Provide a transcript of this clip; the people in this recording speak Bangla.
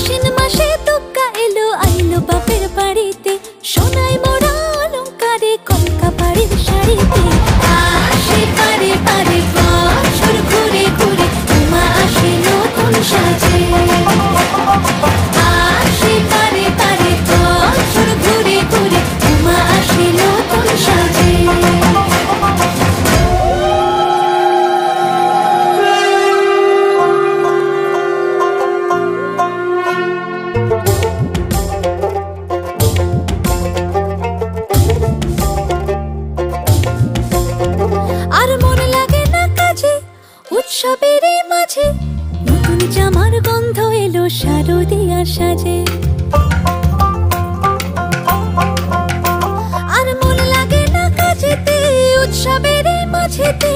আশ্বিন মাসে তুক্কা এলো আইলো বাপের বাড়িতে, সোনায় মোড়া অলংকারে কলকা বাড়ির শাড়িতে। আসে পারে পারে বছর ঘুরে ঘুরে, উমা আসে নতুন সাজে। আসে পারে পারে বছর ঘুরে ঘুরে, উমা আসে নতুন সাজে। আর মন লাগে না কাজে উৎসবের মাঝে, নতুন জামার গন্ধ এলো শারদিয়ার সাজে। আর মন লাগে না কাজেতে উৎসবের মাঝেতে,